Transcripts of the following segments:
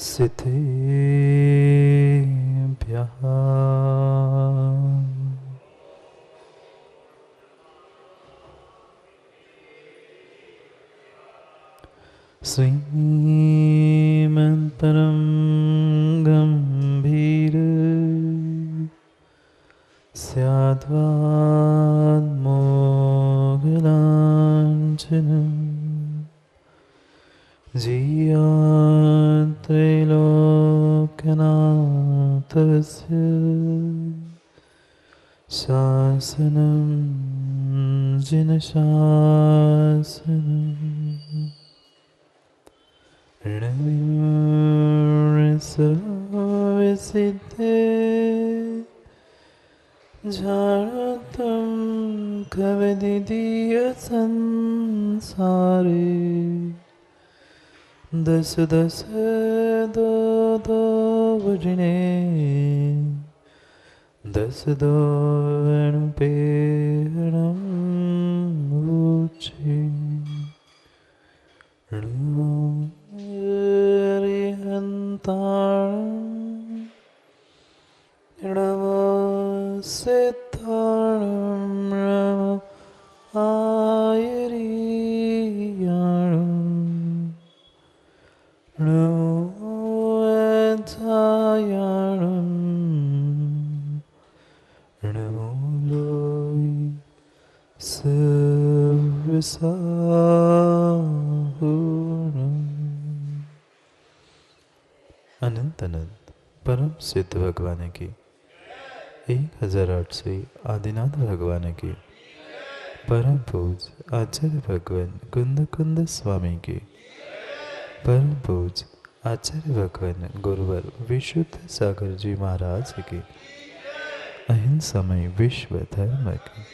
सिद्धेभ्यः श्रीमन्परं गम्भीर स्याद्वान्मोघलाञ्छनं जीयात्रैलोक्यनाथस्य शासनं जिनशासनम् ऋणविमर्शविसिद्धे झारतं कविदीयसंसारे दश दश दो दो वजने दश दो वेणुपेणं ऊचे अनंत अनंत परम सिद्ध भगवान की 1008वीं आदिनाथ भगवान की परम पूज आचार्य भगवान कुंद कुंद स्वामी की परम पूज आचार्य भगवान गुरुवर विशुद्ध सागर जी महाराज की अहिंसामय विश्व धर्म की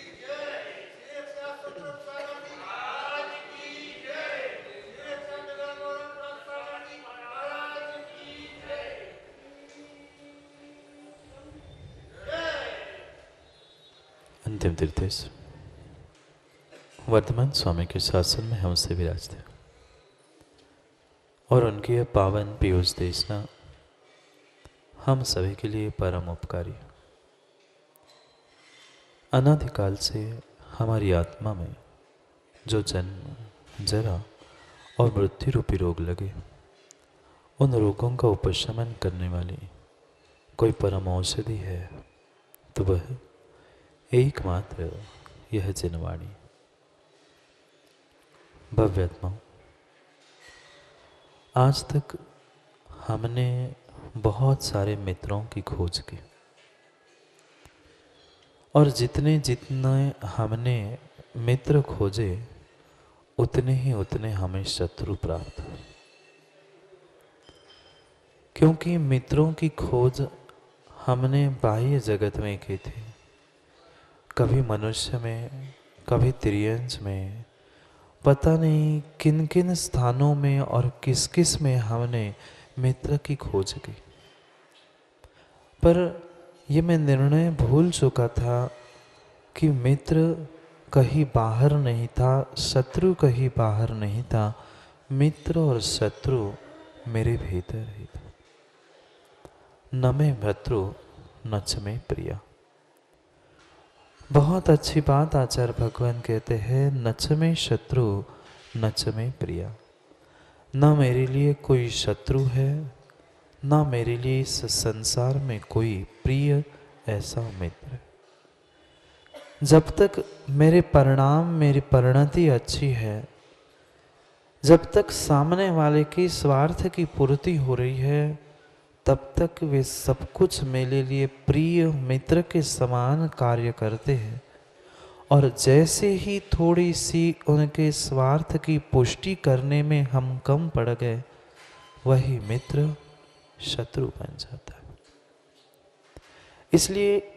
अंतिम तीर्थेश वर्तमान स्वामी के शासन में हम से विराजते और उनकी यह पावन पीयूष देशना हम सभी के लिए परम उपकारी। अनादिकाल से हमारी आत्मा में जो जन्म जरा और मृत्यु रूपी रोग लगे, उन रोगों का उपशमन करने वाली कोई परम औषधि है तो वह एकमात्र यह जिनवाणी। भव्यात्मा, आज तक हमने बहुत सारे मित्रों की खोज की और जितने जितने हमने मित्र खोजे उतने ही उतने हमें शत्रु प्राप्त हुए, क्योंकि मित्रों की खोज हमने बाह्य जगत में की थी, कभी मनुष्य में, कभी त्रियंच में, पता नहीं किन किन स्थानों में और किस किस में हमने मित्र की खोज की। पर ये मैं निर्णय भूल चुका था कि मित्र कहीं बाहर नहीं था, शत्रु कहीं बाहर नहीं था, मित्र और शत्रु मेरे भीतर ही था। न में भत्रु न च में प्रिया। बहुत अच्छी बात आचार्य भगवान कहते हैं, नच में शत्रु नच में प्रिया। न मेरे लिए कोई शत्रु है, न मेरे लिए इस संसार में कोई प्रिय ऐसा मित्र। जब तक मेरे परिणाम, मेरी परिणति अच्छी है, जब तक सामने वाले की स्वार्थ की पूर्ति हो रही है, तब तक वे सब कुछ मेरे लिए प्रिय मित्र के समान कार्य करते हैं। और जैसे ही थोड़ी सी उनके स्वार्थ की पुष्टि करने में हम कम पड़ गए, वही मित्र शत्रु बन जाता है। इसलिए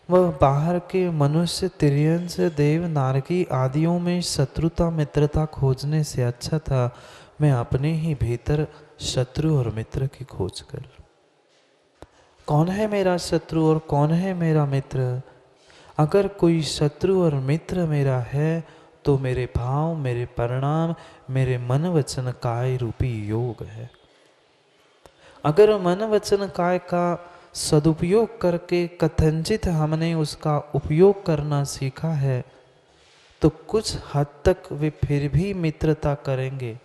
वह बाहर के मनुष्य, तिर्यंच, देव, नारकी आदियों में शत्रुता मित्रता खोजने से अच्छा था मैं अपने ही भीतर शत्रु और मित्र की खोज कर। कौन है मेरा शत्रु और कौन है मेरा मित्र? अगर कोई शत्रु और मित्र मेरा है तो मेरे भाव, मेरे परिणाम, मेरे मन वचन काय रूपी योग है। अगर मन वचन काय का सदुपयोग करके कथनचित हमने उसका उपयोग करना सीखा है तो कुछ हद तक वे फिर भी मित्रता करेंगे,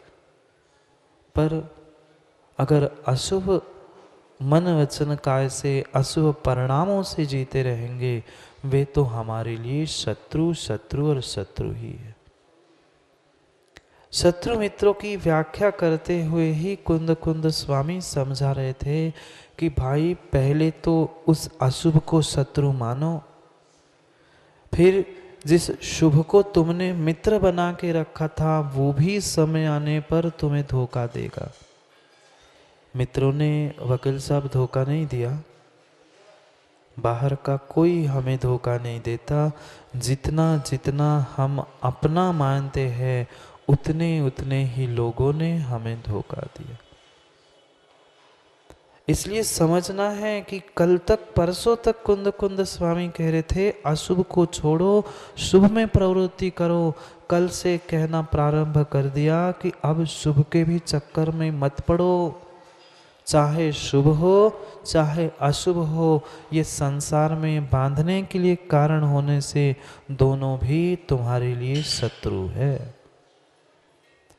पर अगर अशुभ मन वचन काय से, अशुभ परिणामों से जीते रहेंगे, वे तो हमारे लिए शत्रु शत्रु और शत्रु ही है। शत्रु मित्रों की व्याख्या करते हुए ही कुंद कुंद स्वामी समझा रहे थे कि भाई पहले तो उस अशुभ को शत्रु मानो, फिर जिस शुभ को तुमने मित्र बना के रखा था वो भी समय आने पर तुम्हें धोखा देगा। मित्रों ने वकील साहब धोखा नहीं दिया, बाहर का कोई हमें धोखा नहीं देता। जितना जितना हम अपना मानते हैं उतने उतने ही लोगों ने हमें धोखा दिया। इसलिए समझना है कि कल तक, परसों तक कुंद कुंद स्वामी कह रहे थे अशुभ को छोड़ो, शुभ में प्रवृत्ति करो। कल से कहना प्रारंभ कर दिया कि अब शुभ के भी चक्कर में मत पड़ो, चाहे शुभ हो चाहे अशुभ हो, ये संसार में बांधने के लिए कारण होने से दोनों भी तुम्हारे लिए शत्रु है।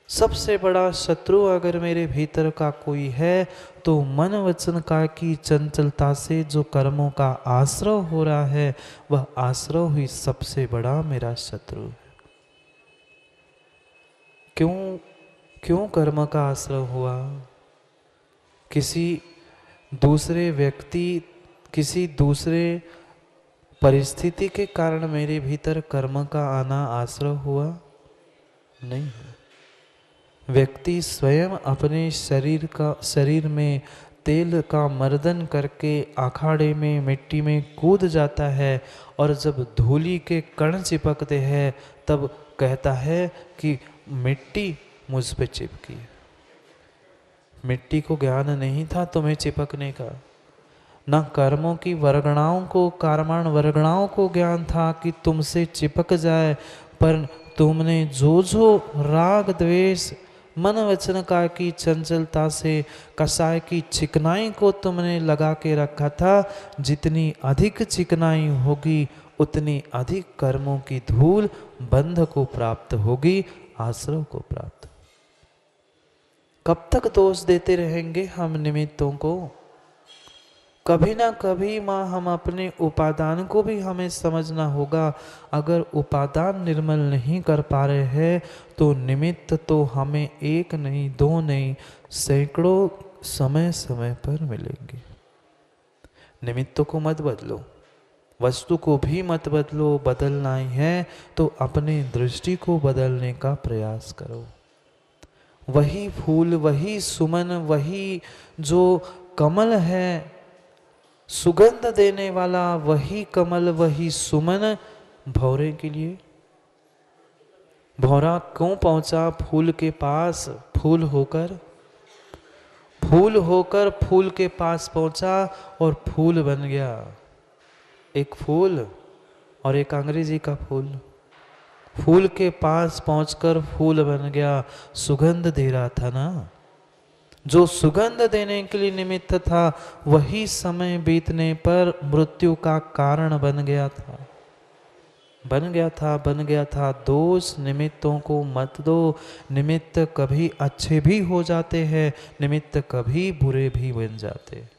सबसे बड़ा शत्रु अगर मेरे भीतर का कोई है तो मन वचन का की चंचलता से जो कर्मों का आश्रय हो रहा है, वह आश्रय ही सबसे बड़ा मेरा शत्रु है। क्यों कर्म का आश्रय हुआ? किसी दूसरे व्यक्ति, किसी दूसरे परिस्थिति के कारण मेरे भीतर कर्म का आना आश्रय हुआ नहीं। व्यक्ति स्वयं अपने शरीर में तेल का मर्दन करके अखाड़े में मिट्टी में कूद जाता है और जब धूली के कण चिपकते हैं तब कहता है कि मिट्टी मुझ पे चिपकी। मिट्टी को ज्ञान नहीं था तुम्हें चिपकने का, न कर्मों की वर्गणाओं को, कर्माण वर्गणाओं को ज्ञान था कि तुमसे चिपक जाए, पर तुमने जो जो राग द्वेष मन वचन का की चंचलता से कसाय की चिकनाई को तुमने लगा के रखा था, जितनी अधिक चिकनाई होगी उतनी अधिक कर्मों की धूल बंध को प्राप्त होगी, आश्रय को प्राप्त। कब तक दोष देते रहेंगे हम निमित्तों को? कभी ना कभी माँ हम अपने उपादान को भी हमें समझना होगा। अगर उपादान निर्मल नहीं कर पा रहे हैं तो निमित्त तो हमें एक नहीं, दो नहीं, सैकड़ों समय समय पर मिलेंगे। निमित्तों को मत बदलो, वस्तु को भी मत बदलो। बदलना ही है तो अपने दृष्टि को बदलने का प्रयास करो। वही फूल, वही सुमन, वही जो कमल है सुगंध देने वाला, वही कमल, वही सुमन भौरे के लिए। भौरा क्यों पहुंचा फूल के पास? फूल होकर फूल के पास पहुंचा और फूल बन गया। एक फूल और एक अंग्रेजी का फूल। फूल के पास पहुंचकर फूल बन गया। सुगंध दे रहा था ना, जो सुगंध देने के लिए निमित्त था वही समय बीतने पर मृत्यु का कारण बन गया था। दोष निमित्तों को मत दो। निमित्त कभी अच्छे भी हो जाते हैं, निमित्त कभी बुरे भी बन जाते।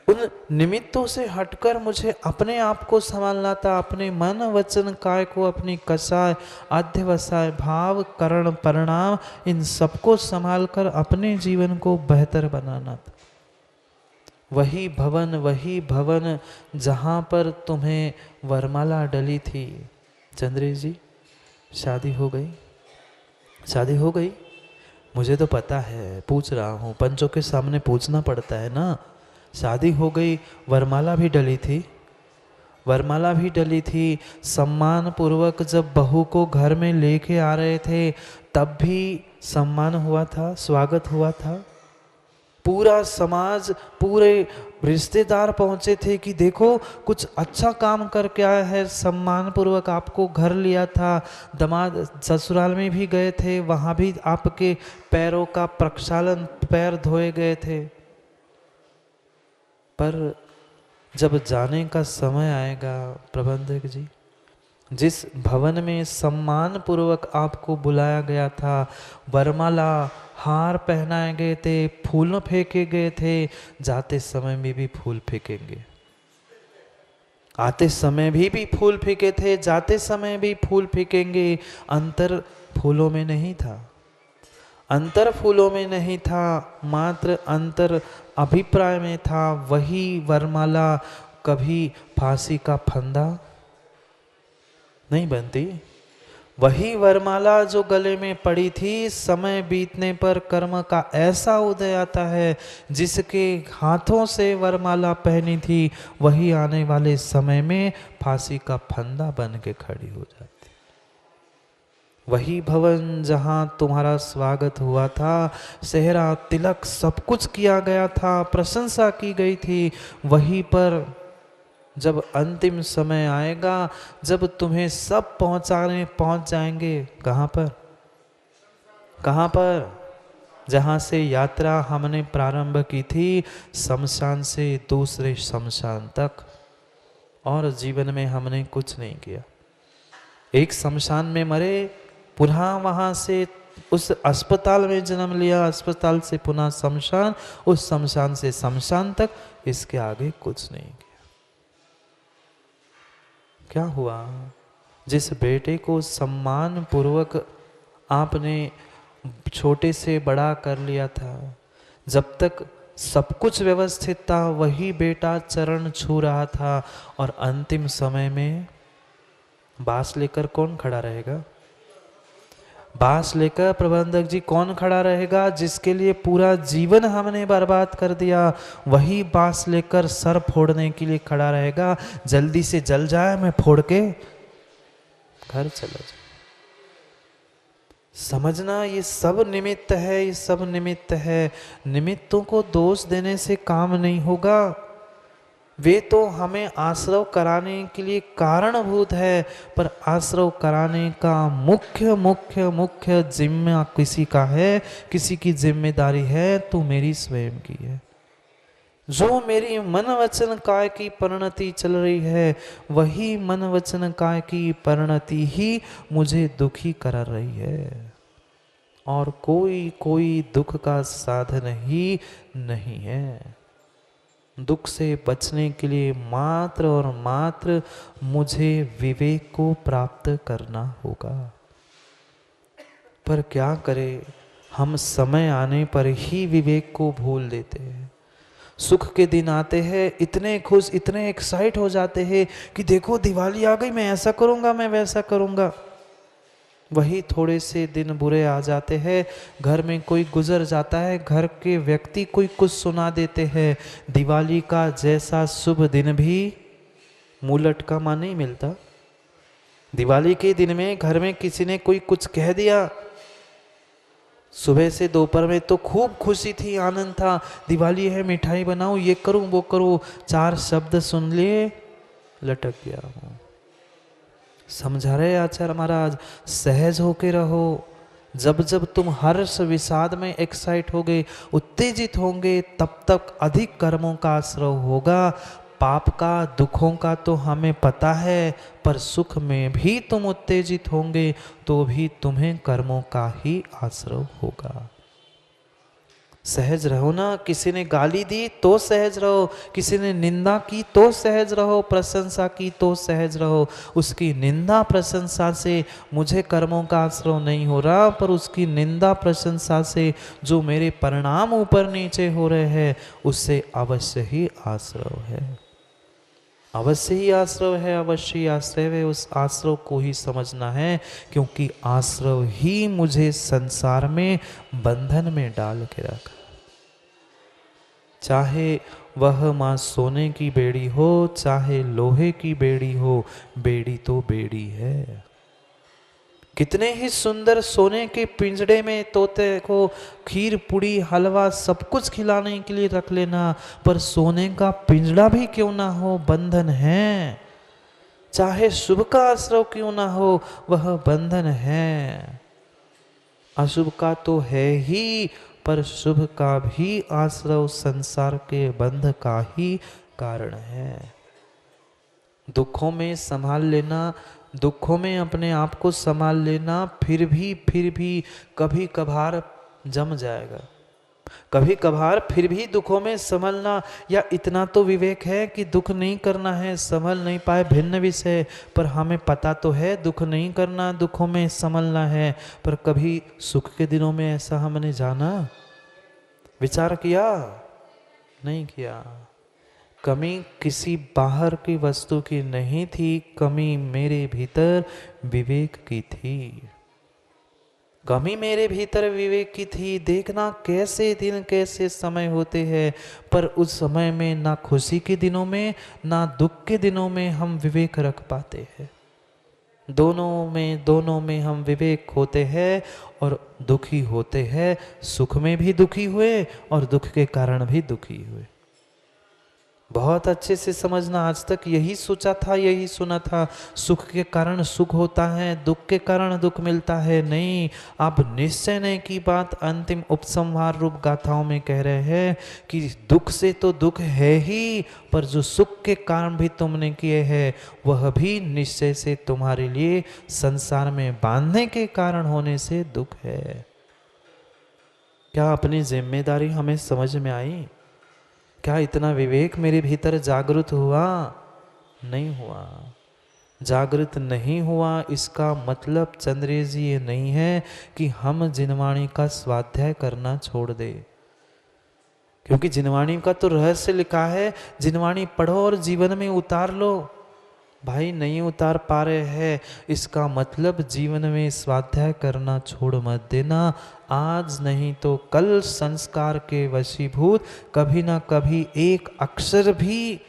उन निमित्तों से हटकर मुझे अपने आप को संभालना था, अपने मन वचन काय को, अपनी कसाय अध्यवसाय भाव करण परिणाम इन सबको संभाल कर अपने जीवन को बेहतर बनाना था। वही भवन जहाँ पर तुम्हें वरमाला डली थी। चंद्रेश जी शादी हो गई? मुझे तो पता है, पूछ रहा हूँ, पंचों के सामने पूछना पड़ता है ना। शादी हो गई, वरमाला भी डली थी। सम्मान पूर्वक जब बहू को घर में लेके आ रहे थे तब भी सम्मान हुआ था, स्वागत हुआ था। पूरा समाज, पूरे रिश्तेदार पहुंचे थे कि देखो कुछ अच्छा काम करके आया है, सम्मान पूर्वक आपको घर लिया था, दामाद ससुराल में भी गए थे, वहां भी आपके पैरों का प्रक्षालन, पैर धोए गए थे। पर जब जाने का समय आएगा प्रबंधक जी, जिस भवन में सम्मान पूर्वक आपको बुलाया गया था, वरमाला हार पहनाए गए थे, फूल फेंके गए थे, जाते समय में भी फूल फेंकेंगे, आते समय भी फूल फेंके थे, जाते समय भी फूल फेंकेंगे। अंतर फूलों में नहीं था, अंतर फूलों में नहीं था, मात्र अंतर अभिप्राय में था। वही वरमाला कभी फांसी का फंदा नहीं बनती, वही वरमाला जो गले में पड़ी थी, समय बीतने पर कर्म का ऐसा उदय आता है, जिसके हाथों से वरमाला पहनी थी, वही आने वाले समय में फांसी का फंदा बन के खड़ी हो जाती। वही भवन जहां तुम्हारा स्वागत हुआ था, सेहरा तिलक सब कुछ किया गया था, प्रशंसा की गई थी, वहीं पर जब अंतिम समय आएगा, जब तुम्हें सब पहुंच जाएंगे, कहाँ पर, कहाँ पर, जहाँ से यात्रा हमने प्रारंभ की थी, शमशान से दूसरे शमशान तक। और जीवन में हमने कुछ नहीं किया, एक शमशान में मरे, पुनः वहाँ से उस अस्पताल में जन्म लिया, अस्पताल से पुनः शमशान, उस शमशान से शमशान तक, इसके आगे कुछ नहीं किया। क्या हुआ? जिस बेटे को सम्मान पूर्वक आपने छोटे से बड़ा कर लिया था, जब तक सब कुछ व्यवस्थित था, वही बेटा चरण छू रहा था, और अंतिम समय में बांस लेकर कौन खड़ा रहेगा? बांस लेकर प्रबंधक जी कौन खड़ा रहेगा? जिसके लिए पूरा जीवन हमने बर्बाद कर दिया, वही बांस लेकर सर फोड़ने के लिए खड़ा रहेगा। जल्दी से जल जाए, मैं फोड़ के घर चला जाऊं। समझना, ये सब निमित्त है, ये सब निमित्त है। निमित्तों को दोष देने से काम नहीं होगा, वे तो हमें आश्रव कराने के लिए कारणभूत है, पर आश्रव कराने का मुख्य मुख्य मुख्य जिम्मा किसी का है, किसी की जिम्मेदारी है, तो मेरी स्वयं की है। जो मेरी मन वचन काय की परिणति चल रही है, वही मन वचन काय की परिणति ही मुझे दुखी कर रही है, और कोई दुख का साधन ही नहीं है। दुख से बचने के लिए मात्र और मात्र मुझे विवेक को प्राप्त करना होगा। पर क्या करें, हम समय आने पर ही विवेक को भूल देते हैं। सुख के दिन आते हैं, इतने खुश, इतने एक्साइट हो जाते हैं कि देखो दिवाली आ गई, मैं ऐसा करूँगा, मैं वैसा करूँगा। वही थोड़े से दिन बुरे आ जाते हैं, घर में कोई गुजर जाता है, घर के व्यक्ति कोई कुछ सुना देते हैं। दिवाली का जैसा शुभ दिन भी मुँह लटका मां नहीं मिलता। दिवाली के दिन में घर में किसी ने कोई कुछ कह दिया, सुबह से दोपहर में तो खूब खुशी थी, आनंद था, दिवाली है, मिठाई बनाऊं, ये करूं, वो करूं, चार शब्द सुन लिए, लटक गया हूं। समझा रहे आचार्य महाराज, सहज होके रहो। जब जब तुम हर्ष विषाद में एक्साइट होगे, उत्तेजित होंगे, तब तक अधिक कर्मों का आश्रय होगा। पाप का, दुखों का तो हमें पता है, पर सुख में भी तुम उत्तेजित होंगे तो भी तुम्हें कर्मों का ही आश्रय होगा। सहज रहो ना। किसी ने गाली दी तो सहज रहो, किसी ने निंदा की तो सहज रहो, प्रशंसा की तो सहज रहो। उसकी निंदा प्रशंसा से मुझे कर्मों का आश्रय नहीं हो रहा, पर उसकी निंदा प्रशंसा से जो मेरे परिणाम ऊपर नीचे हो रहे हैं, उससे अवश्य ही आश्रय है, अवश्य ही आश्रय है, अवश्य ही आश्रय है। उस आश्रय को ही समझना है, क्योंकि आश्रय ही मुझे संसार में बंधन में डाल के रखा। चाहे वह माँ सोने की बेड़ी हो, चाहे लोहे की बेड़ी हो, बेड़ी तो बेड़ी है। कितने ही सुंदर सोने के पिंजड़े में तोते को खीर पूड़ी हलवा सब कुछ खिलाने के लिए रख लेना, पर सोने का पिंजड़ा भी क्यों ना हो बंधन है। चाहे शुभ का आश्रय क्यों ना हो वह बंधन है। अशुभ का तो है ही, पर शुभ का भी आश्रय संसार के बंध का ही कारण है। दुखों में संभाल लेना, दुखों में अपने आप को संभाल लेना, फिर भी कभी कभार जम जाएगा। कभी कभार फिर भी दुखों में संभलना, या इतना तो विवेक है कि दुख नहीं करना है, संभल नहीं पाए भिन्न विषय, पर हमें पता तो है दुख नहीं करना, दुखों में संभलना है। पर कभी सुख के दिनों में ऐसा हमने जाना, विचार किया? नहीं किया। कमी किसी बाहर की वस्तु की नहीं थी, कमी मेरे भीतर विवेक की थी। कमी मेरे भीतर विवेक की थी। देखना कैसे दिन कैसे समय होते हैं, पर उस समय में ना खुशी के दिनों में ना दुख के दिनों में हम विवेक रख पाते हैं। दोनों में हम विवेक होते हैं और दुखी होते हैं। सुख में भी दुखी हुए और दुख के कारण भी दुखी हुए। बहुत अच्छे से समझना, आज तक यही सोचा था, यही सुना था, सुख के कारण सुख होता है, दुख के कारण दुख मिलता है। नहीं, आप निश्चय नहीं की बात अंतिम उपसंहार रूप गाथाओं में कह रहे हैं कि दुख से तो दुख है ही, पर जो सुख के कारण भी तुमने किए हैं वह भी निश्चय से तुम्हारे लिए संसार में बांधने के कारण होने से दुख है। क्या अपनी जिम्मेदारी हमें समझ में आई? क्या इतना विवेक मेरे भीतर जागृत हुआ? नहीं हुआ। जागृत नहीं हुआ इसका मतलब चंद्रेश जी ये नहीं है कि हम जिनवाणी का स्वाध्याय करना छोड़ दे, क्योंकि जिनवाणी का तो रहस्य लिखा है, जिनवाणी पढ़ो और जीवन में उतार लो। भाई नहीं उतार पा रहे हैं, इसका मतलब जीवन में स्वाध्याय करना छोड़ मत देना। आज नहीं तो कल संस्कार के वशीभूत कभी ना कभी एक अक्षर भी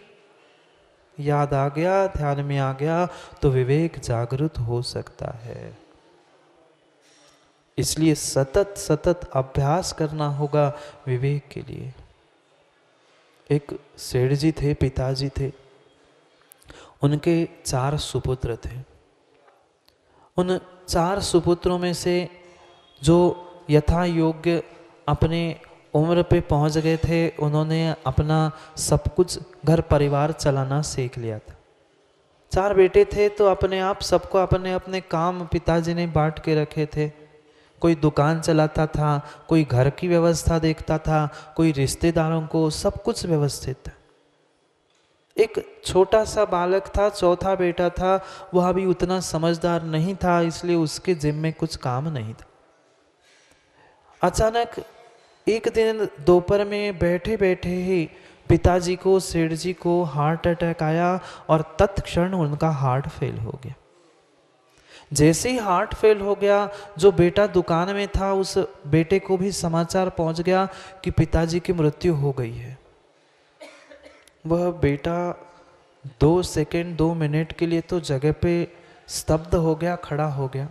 याद आ गया, ध्यान में आ गया, तो विवेक जागृत हो सकता है। इसलिए सतत सतत अभ्यास करना होगा विवेक के लिए। एक सेठ जी थे, पिताजी थे, उनके 4 सुपुत्र थे। उन 4 सुपुत्रों में से जो यथा योग्य अपने उम्र पे पहुंच गए थे, उन्होंने अपना सब कुछ घर परिवार चलाना सीख लिया था। 4 बेटे थे तो अपने आप सबको अपने अपने काम पिताजी ने बांट के रखे थे। कोई दुकान चलाता था, कोई घर की व्यवस्था देखता था, कोई रिश्तेदारों को, सब कुछ व्यवस्थित था। एक छोटा सा बालक था, चौथा बेटा था, वह भी उतना समझदार नहीं था, इसलिए उसके जिम्मे कुछ काम नहीं था। अचानक एक दिन दोपहर में बैठे बैठे ही पिताजी को, सेठ जी को हार्ट अटैक आया और तत्क्षण उनका हार्ट फेल हो गया। जैसे ही हार्ट फेल हो गया, जो बेटा दुकान में था उस बेटे को भी समाचार पहुंच गया कि पिताजी की मृत्यु हो गई है। वह बेटा 2 सेकंड 2 मिनट के लिए तो जगह पे स्तब्ध हो गया, खड़ा हो गया,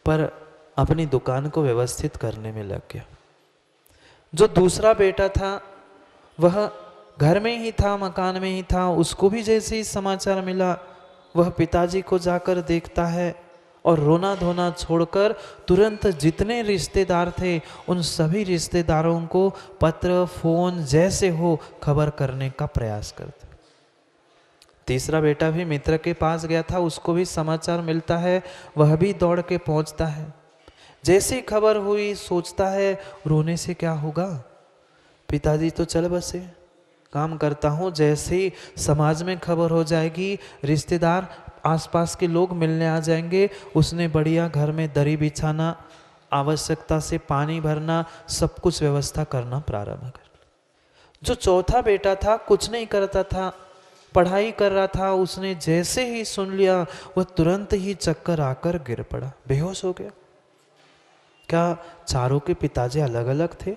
पर अपनी दुकान को व्यवस्थित करने में लग गया। जो दूसरा बेटा था वह घर में ही था, मकान में ही था, उसको भी जैसे ही समाचार मिला वह पिताजी को जाकर देखता है और रोना धोना छोड़कर तुरंत जितने रिश्तेदार थे उन सभी रिश्तेदारों को पत्र फोन जैसे हो खबर करने का प्रयास करते। तीसरा बेटा भी मित्र के पास गया था, उसको भी समाचार मिलता है, वह भी दौड़ के पहुंचता है। जैसी खबर हुई सोचता है रोने से क्या होगा, पिताजी तो चल बसे, काम करता हूँ, जैसे ही समाज में खबर हो जाएगी, रिश्तेदार आसपास के लोग मिलने आ जाएंगे, उसने बढ़िया घर में दरी बिछाना, आवश्यकता से पानी भरना, सब कुछ व्यवस्था करना प्रारंभ कर। जो चौथा बेटा था कुछ नहीं करता था, पढ़ाई कर रहा था, उसने जैसे ही सुन लिया वह तुरंत ही चक्कर आकर गिर पड़ा, बेहोश हो गया। क्या चारों के पिताजी अलग अलग थे?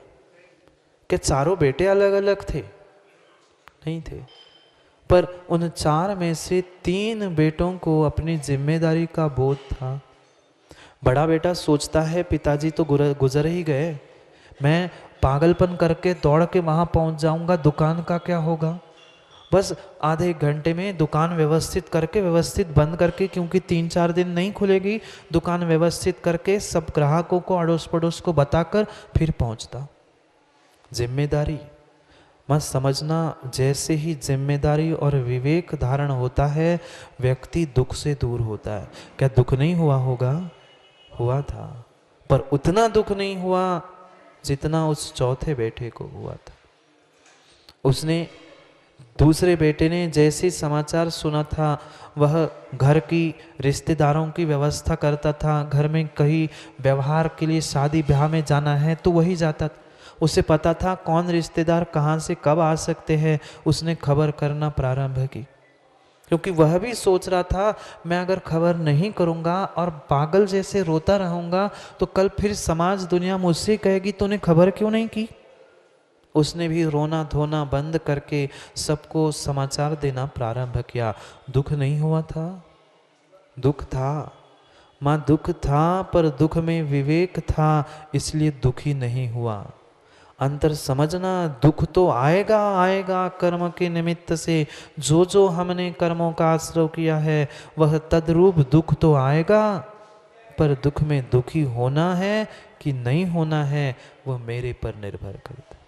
क्या चारों बेटे अलग अलग थे? नहीं थे, पर उन 4 में से 3 बेटों को अपनी जिम्मेदारी का बोध था। बड़ा बेटा सोचता है पिताजी तो गुजर ही गए, मैं पागलपन करके दौड़ के वहाँ पहुँच जाऊँगा, दुकान का क्या होगा। बस आधे घंटे में दुकान व्यवस्थित करके, व्यवस्थित बंद करके, क्योंकि 3-4 दिन नहीं खुलेगी, दुकान व्यवस्थित करके सब ग्राहकों को अड़ोस पड़ोस को बताकर फिर पहुँचता। जिम्मेदारी मत समझना, जैसे ही जिम्मेदारी और विवेक धारण होता है व्यक्ति दुख से दूर होता है। क्या दुख नहीं हुआ होगा? हुआ था, पर उतना दुख नहीं हुआ जितना उस चौथे बेटे को हुआ था। उसने दूसरे बेटे ने जैसे समाचार सुना था, वह घर की रिश्तेदारों की व्यवस्था करता था। घर में कहीं व्यवहार के लिए शादी ब्याह में जाना है तो वही जाता था। उसे पता था कौन रिश्तेदार कहाँ से कब आ सकते हैं। उसने खबर करना प्रारंभ की, क्योंकि वह भी सोच रहा था मैं अगर खबर नहीं करूँगा और पागल जैसे रोता रहूँगा तो कल फिर समाज दुनिया मुझसे कहेगी तूने खबर क्यों नहीं की। उसने भी रोना धोना बंद करके सबको समाचार देना प्रारंभ किया। दुख नहीं हुआ था? दुख था माँ, दुख था, पर दुख में विवेक था, इसलिए दुखी नहीं हुआ। अंतर समझना, दुख तो आएगा आएगा कर्म के निमित्त से। जो जो हमने कर्मों का आश्रय किया है वह तद्रूप दुख तो आएगा, पर दुख में दुखी होना है कि नहीं होना है वह मेरे पर निर्भर करता है।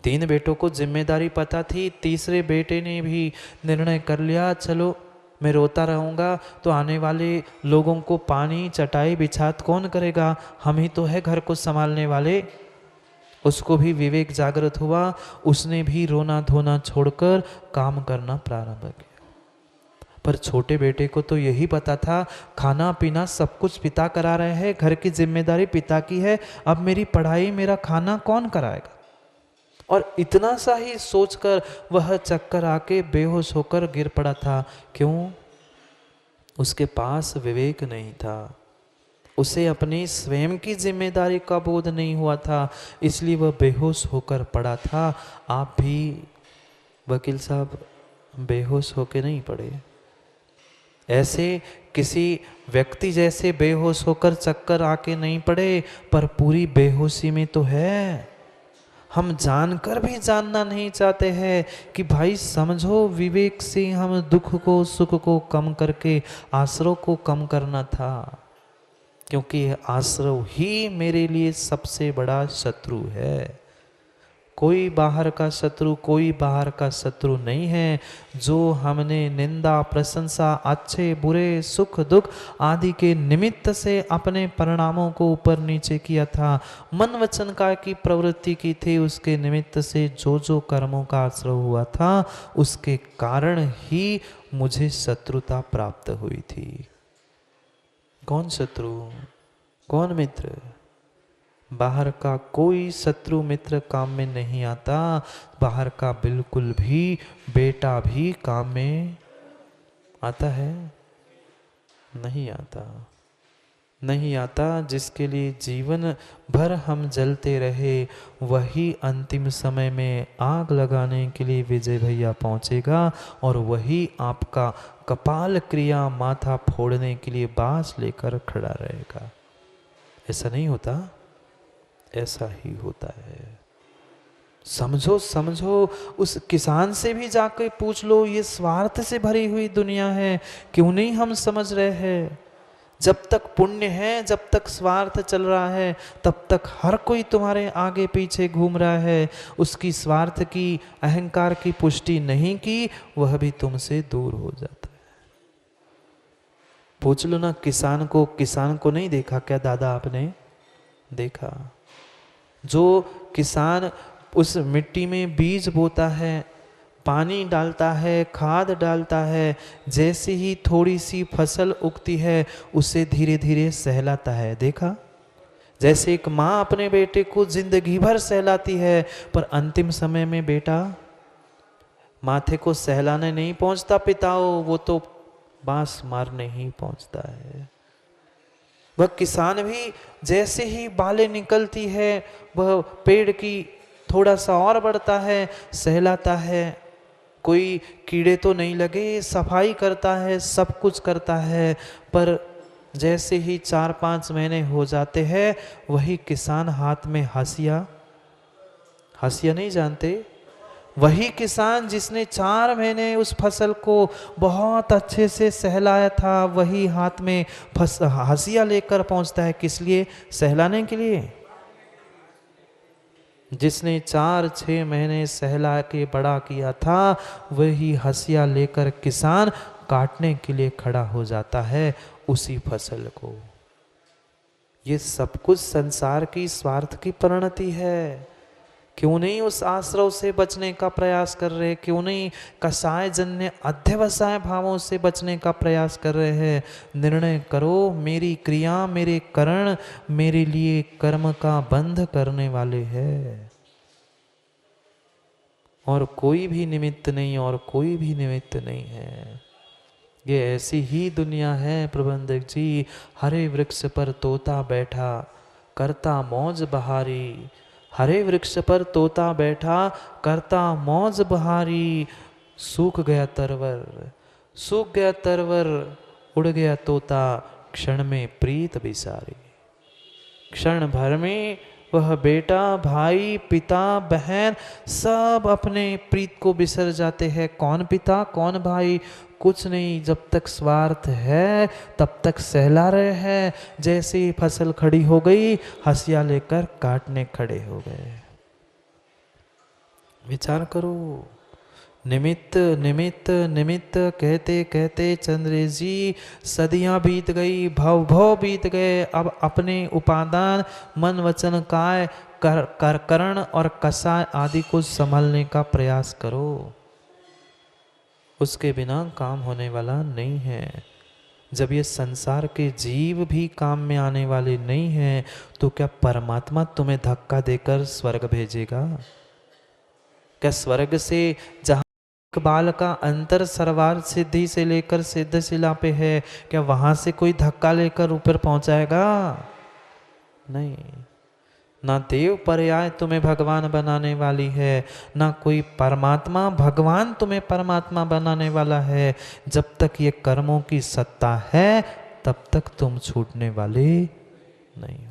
3 बेटों को जिम्मेदारी पता थी। तीसरे बेटे ने भी निर्णय कर लिया, चलो मैं रोता रहूँगा तो आने वाले लोगों को पानी चटाई बिछात कौन करेगा, हम ही तो है घर को संभालने वाले। उसको भी विवेक जागृत हुआ, उसने भी रोना धोना छोड़कर काम करना प्रारंभ किया। पर छोटे बेटे को तो यही पता था खाना पीना सब कुछ पिता करा रहे हैं, घर की जिम्मेदारी पिता की है, अब मेरी पढ़ाई मेरा खाना कौन कराएगा। और इतना सा ही सोचकर वह चक्कर आके बेहोश होकर गिर पड़ा था। क्यों? उसके पास विवेक नहीं था, उसे अपनी स्वयं की जिम्मेदारी का बोध नहीं हुआ था, इसलिए वह बेहोश होकर पड़ा था। आप भी वकील साहब बेहोश होकर नहीं पड़े, ऐसे किसी व्यक्ति जैसे बेहोश होकर चक्कर आके नहीं पड़े, पर पूरी बेहोशी में तो है। हम जानकर भी जानना नहीं चाहते हैं कि भाई समझो, विवेक से हम दुख को सुख को कम करके आश्रय को कम करना था, क्योंकि आश्रय ही मेरे लिए सबसे बड़ा शत्रु है। कोई बाहर का शत्रु, कोई बाहर का शत्रु नहीं है। जो हमने निंदा प्रशंसा अच्छे बुरे सुख दुख आदि के निमित्त से अपने परिणामों को ऊपर नीचे किया था, मन वचन का की प्रवृत्ति की थी, उसके निमित्त से जो जो कर्मों का आश्रय हुआ था उसके कारण ही मुझे शत्रुता प्राप्त हुई थी। कौन शत्रु, कौन मित्र? बाहर का कोई शत्रु मित्र काम में नहीं आता। बाहर का बिल्कुल भी बेटा भी काम में आता है? नहीं आता, नहीं आता। जिसके लिए जीवन भर हम जलते रहे वही अंतिम समय में आग लगाने के लिए विजय भैया पहुंचेगा, और वही आपका कपाल क्रिया माथा फोड़ने के लिए बांस लेकर खड़ा रहेगा। ऐसा नहीं होता? ऐसा ही होता है। समझो समझो, उस किसान से भी जाकर पूछ लो, ये स्वार्थ से भरी हुई दुनिया है, क्यों नहीं हम समझ रहे हैं? जब तक पुण्य है, जब तक स्वार्थ चल रहा है, तब तक हर कोई तुम्हारे आगे पीछे घूम रहा है। उसकी स्वार्थ की अहंकार की पुष्टि नहीं की, वह भी तुमसे दूर हो जाता है। पूछ लो ना किसान को, किसान को नहीं देखा क्या दादा आपने? देखा। जो किसान उस मिट्टी में बीज बोता है, पानी डालता है, खाद डालता है, जैसे ही थोड़ी सी फसल उगती है उसे धीरे धीरे सहलाता है। देखा? जैसे एक माँ अपने बेटे को जिंदगी भर सहलाती है, पर अंतिम समय में बेटा माथे को सहलाने नहीं पहुंचता पिताओ, वो तो बांस मारने ही पहुंचता है। वह किसान भी जैसे ही बालें निकलती है, वह पेड़ की थोड़ा सा और बढ़ता है, सहलाता है। कोई कीड़े तो नहीं लगे, सफाई करता है, सब कुछ करता है, पर जैसे ही 4-5 महीने हो जाते हैं, वही किसान हाथ में हंसिया, हंसिया नहीं जानते, वही किसान जिसने 4 महीने उस फसल को बहुत अच्छे से सहलाया था, वही हाथ में हंसिया लेकर पहुंचता है। किस लिए? सहलाने के लिए। जिसने 4-6 महीने सहला के बड़ा किया था, वही हंसिया लेकर किसान काटने के लिए खड़ा हो जाता है उसी फसल को। ये सब कुछ संसार की स्वार्थ की परिणति है। क्यों नहीं उस आश्रव से बचने का प्रयास कर रहे? क्यों नहीं कसाय जन्य अध्यवसाय भावों से बचने का प्रयास कर रहे हैं? निर्णय करो, मेरी क्रिया मेरे करण मेरे लिए कर्म का बंध करने वाले हैं, और कोई भी निमित्त नहीं, और कोई भी निमित्त नहीं है। ये ऐसी ही दुनिया है प्रबंधक जी। हरे वृक्ष पर तोता बैठा करता मौज बहारी, हरे वृक्ष पर तोता बैठा करता मौज बहारी, सूख गया तरवर, सूख गया तरवर, उड़ गया तोता, क्षण में प्रीत बिसारी। क्षण भर में वह बेटा, भाई, पिता, बहन सब अपने प्रीत को बिसर जाते हैं। कौन पिता, कौन भाई? कुछ नहीं। जब तक स्वार्थ है तब तक सहला रहे हैं। जैसे ही फसल खड़ी हो गई, हंसिया लेकर काटने खड़े हो गए। विचार करो। निमित्त निमित्त निमित्त कहते कहते चंद्रेश जी सदियां बीत गई, भव भव बीत गए। अब अपने उपादान मन वचन काय करण और कसाय आदि को संभालने का प्रयास करो। उसके बिना काम होने वाला नहीं है। जब ये संसार के जीव भी काम में आने वाले नहीं हैं, तो क्या परमात्मा तुम्हें धक्का देकर स्वर्ग भेजेगा? क्या स्वर्ग से जहाँ बाल का अंतर सर्वार्थ सिद्धि से लेकर सिद्ध शिला पे है, क्या वहां से कोई धक्का लेकर ऊपर पहुंचाएगा? नहीं। ना देव पर्याय तुम्हें भगवान बनाने वाली है, ना कोई परमात्मा भगवान तुम्हें परमात्मा बनाने वाला है। जब तक ये कर्मों की सत्ता है, तब तक तुम छूटने वाले नहीं हो।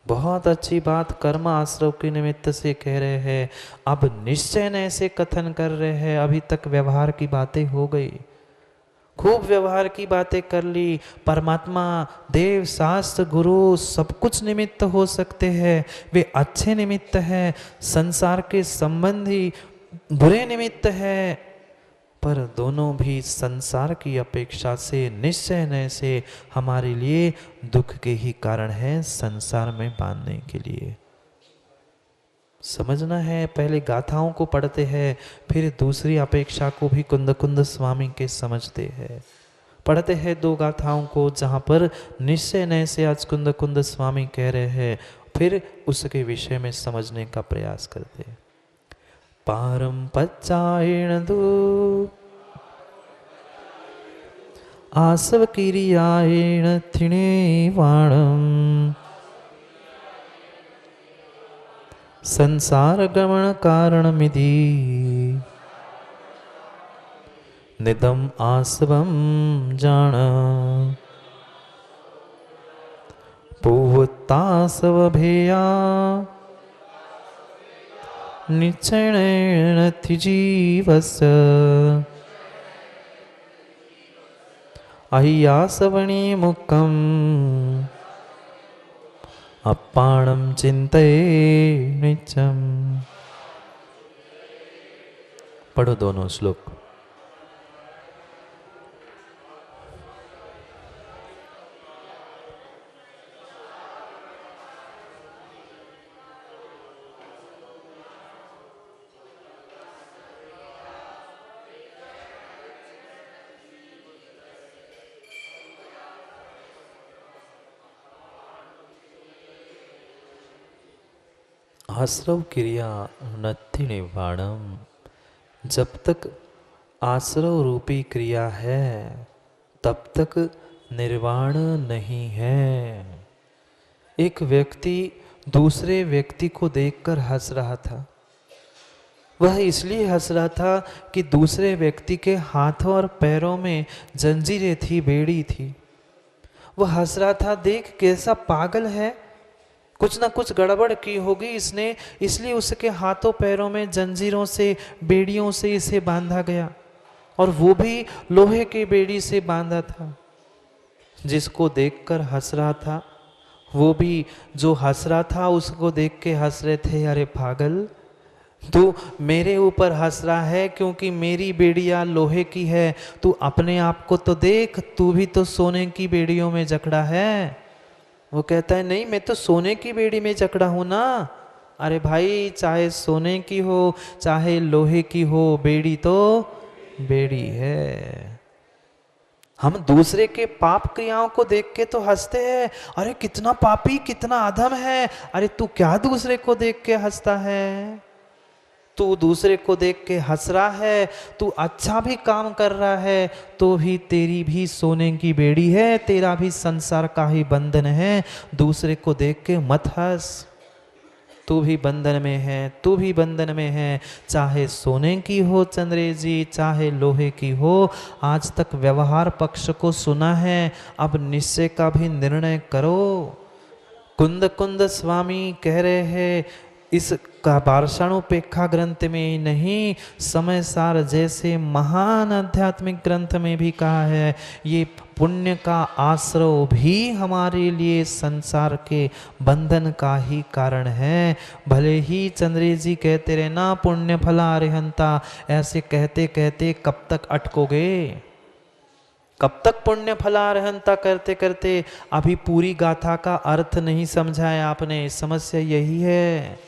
बहुत अच्छी बात कर्म आश्रव के निमित्त से कह रहे हैं। अब निश्चय ऐसे कथन कर रहे हैं। अभी तक व्यवहार की बातें हो गई, खूब व्यवहार की बातें कर ली। परमात्मा, देव, शास्त्र, गुरु सब कुछ निमित्त हो सकते हैं, वे अच्छे निमित्त हैं। संसार के संबंधी बुरे निमित्त हैं, पर दोनों भी संसार की अपेक्षा से निश्चय से हमारे लिए दुख के ही कारण है, संसार में बांधने के लिए। समझना है। पहले गाथाओं को पढ़ते हैं, फिर दूसरी अपेक्षा को भी कुंद कुंद स्वामी के समझते हैं। पढ़ते हैं 2 गाथाओं को, जहाँ पर निश्चय से आज कुंद कुंद स्वामी कह रहे हैं, फिर उसके विषय में समझने का प्रयास करते हैं। पारम पच्चायण दू आसव किरियायण थिणे वाणम संसार गमन कारण मिधि निदम आसवम जान पूवतासव भेया निश्चयेन थि जीवस अह्यासवणी मुखम अपाणम चिंतये नित्यम। पढ़ो दोनों श्लोक। आश्रव क्रिया नत्थि निर्वाणम। जब तक आश्रव रूपी क्रिया है, तब तक निर्वाण नहीं है। एक व्यक्ति दूसरे व्यक्ति को देखकर हंस रहा था। वह इसलिए हंस रहा था कि दूसरे व्यक्ति के हाथों और पैरों में जंजीरें थी, बेड़ी थी। वो हंस रहा था, देख कैसा पागल है, कुछ ना कुछ गड़बड़ की होगी इसने, इसलिए उसके हाथों पैरों में जंजीरों से, बेड़ियों से इसे बांधा गया, और वो भी लोहे की बेड़ी से बांधा था। जिसको देखकर हंस रहा था, वो भी जो हंस रहा था उसको देख के हंस रहे थे, अरे पागल, तू मेरे ऊपर हंस रहा है क्योंकि मेरी बेड़ियां लोहे की है, तू अपने आप को तो देख, तू भी तो सोने की बेड़ियों में जकड़ा है। वो कहता है नहीं, मैं तो सोने की बेड़ी में जकड़ा हूं ना। अरे भाई, चाहे सोने की हो चाहे लोहे की हो, बेड़ी तो बेड़ी है। हम दूसरे के पाप क्रियाओं को देख के तो हंसते हैं, अरे कितना पापी, कितना अधम है। अरे तू क्या दूसरे को देख के हंसता है? तू दूसरे को देख के हंस रहा है, तू अच्छा भी काम कर रहा है, तो भी तेरी भी सोने की बेड़ी है, तेरा भी संसार का ही बंधन है। दूसरे को देख के मत हंस, तू भी बंधन में है, तू भी बंधन में है। चाहे सोने की हो चंद्रे जी, चाहे लोहे की हो। आज तक व्यवहार पक्ष को सुना है, अब निश्चय का भी निर्णय करो। कुंद कुंद स्वामी कह रहे हैं, इस का पाषाणोपेक्षा ग्रंथ में ही नहीं, समय सार जैसे महान आध्यात्मिक ग्रंथ में भी कहा है, ये पुण्य का आश्रय भी हमारे लिए संसार के बंधन का ही कारण है। भले ही चंद्रे जी कहते रहे ना पुण्य फला अरिहंता, ऐसे कहते कहते कब तक अटकोगे? कब तक पुण्य फलारहंता करते करते? अभी पूरी गाथा का अर्थ नहीं समझा है आपने। समस्या यही है,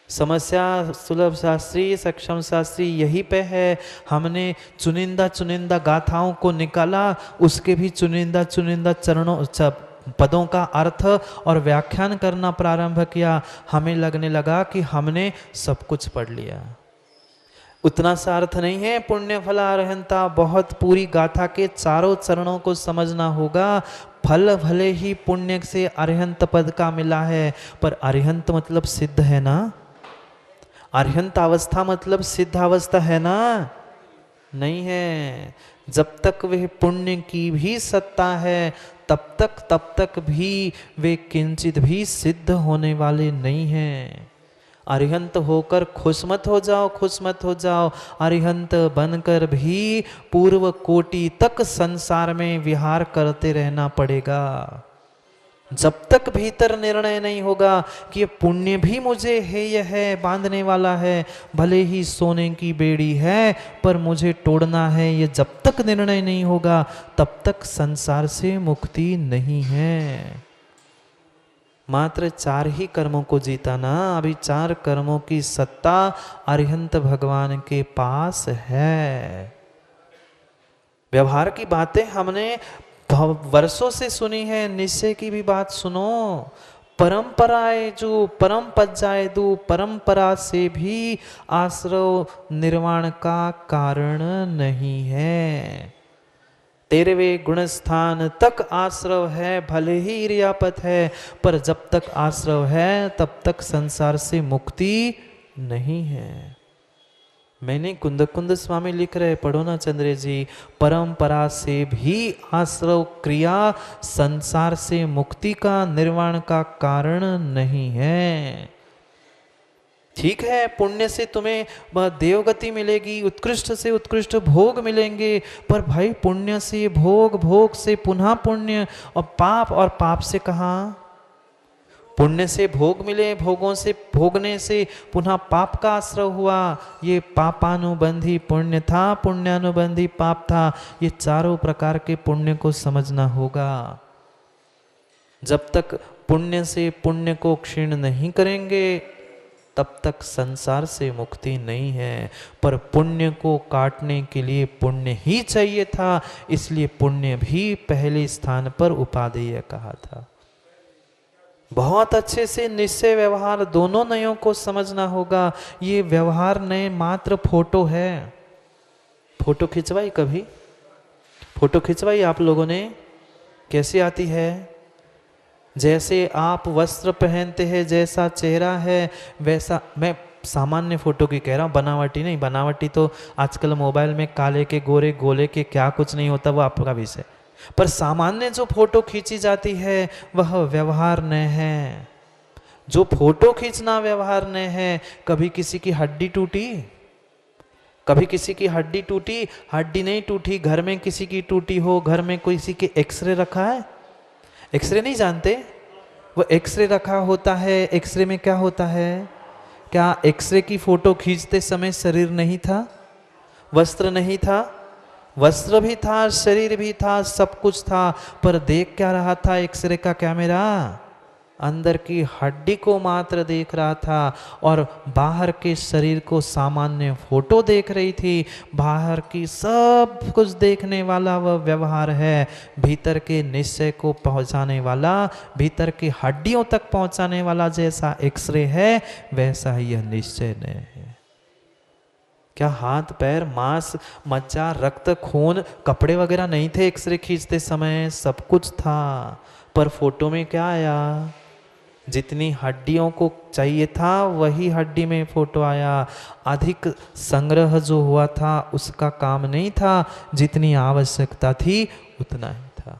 समस्या सुलभ शास्त्री सक्षम शास्त्री यही पे है। हमने चुनिंदा चुनिंदा गाथाओं को निकाला, उसके भी चुनिंदा चुनिंदा चरणों पदों का अर्थ और व्याख्यान करना प्रारंभ किया। हमें लगने लगा कि हमने सब कुछ पढ़ लिया। उतना सा अर्थ नहीं है पुण्य फलारहंता, बहुत पूरी गाथा के चारों चरणों को समझना होगा। फल भले ही पुण्य से अरिहंत पद का मिला है, पर अरिहंत मतलब सिद्ध है ना, अरिहंत अवस्था मतलब सिद्ध अवस्था है ना, नहीं है। जब तक वह पुण्य की भी सत्ता है, तब तक भी वे किंचित भी सिद्ध होने वाले नहीं हैं। अरिहंत होकर खुश मत हो जाओ, खुश मत हो जाओ। अरिहंत बनकर भी पूर्व कोटि तक संसार में विहार करते रहना पड़ेगा। जब तक भीतर निर्णय नहीं होगा कि ये पुण्य भी मुझे हेय है, बांधने वाला है, भले ही सोने की बेड़ी है पर मुझे तोड़ना है, ये जब तक निर्णय नहीं होगा तब तक संसार से मुक्ति नहीं है। मात्र 4 ही कर्मों को जीता ना, अभी 4 कर्मों की सत्ता अरिहंत भगवान के पास है। व्यवहार की बातें हमने वर्षों से सुनी है, निश्चय की भी बात सुनो। परंपराएं जो परम पद जाए दू, परंपरा से भी आश्रव निर्वाण का कारण नहीं है। 13वें गुण स्थान तक आश्रव है, भले ही इरियापत है, पर जब तक आश्रव है तब तक संसार से मुक्ति नहीं है। मैंने कुंद कुंद स्वामी लिख रहे, पढ़ो ना चंद्रे जी। परंपरा से भी आश्रव क्रिया संसार से मुक्ति का निर्वाण का कारण नहीं है। ठीक है, पुण्य से तुम्हें देवगति मिलेगी, उत्कृष्ट से उत्कृष्ट भोग मिलेंगे, पर भाई पुण्य से भोग, भोग से पुनः पुण्य, और पाप से कहाँ? पुण्य से भोग मिले, भोगों से भोगने से पुनः पाप का आश्रय हुआ। ये पापानुबंधी पुण्य था, पुण्यानुबंधी पाप था। ये चारों प्रकार के पुण्य को समझना होगा। जब तक पुण्य से पुण्य को क्षीण नहीं करेंगे तब तक संसार से मुक्ति नहीं है। पर पुण्य को काटने के लिए पुण्य ही चाहिए था, इसलिए पुण्य भी पहले स्थान पर उपादेय कहा था। बहुत अच्छे से निश्चय व्यवहार दोनों नयों को समझना होगा। ये व्यवहार नए मात्र फोटो है। फोटो खिंचवाई कभी? फोटो खिंचवाई आप लोगों ने? कैसी आती है? जैसे आप वस्त्र पहनते हैं, जैसा चेहरा है वैसा। मैं सामान्य फोटो की कह रहा हूँ, बनावटी नहीं। बनावटी तो आजकल मोबाइल में काले के गोरे गोले के क्या कुछ नहीं होता, वो आपका विषय। पर सामान्य जो फोटो खींची जाती है वह व्यवहार्य है। जो फोटो खींचना व्यवहार्य है, कभी किसी की हड्डी टूटी, कभी किसी की हड्डी टूटी, हड्डी नहीं टूटी, घर में किसी की टूटी हो, घर में किसी के एक्सरे रखा है, एक्सरे नहीं जानते, वो एक्सरे रखा होता है। एक्सरे में क्या होता है? क्या एक्सरे की फोटो खींचते समय शरीर नहीं था, वस्त्र नहीं था? वस्त्र भी था, शरीर भी था, सब कुछ था, पर देख क्या रहा था एक्सरे का कैमरा? अंदर की हड्डी को मात्र देख रहा था और बाहर के शरीर को सामान्य फोटो देख रही थी। बाहर की सब कुछ देखने वाला वह व्यवहार है, भीतर के निश्चय को पहुंचाने वाला, भीतर की हड्डियों तक पहुंचाने वाला जैसा एक्सरे है वैसा ही यह निश्चय नहीं है। क्या हाथ पैर मांस मज्जा रक्त खून कपड़े वगैरह नहीं थे एक्सरे खींचते समय? सब कुछ था, पर फोटो में क्या आया? जितनी हड्डियों को चाहिए था वही हड्डी में फोटो आया। अधिक संग्रह जो हुआ था उसका काम नहीं था, जितनी आवश्यकता थी उतना ही था।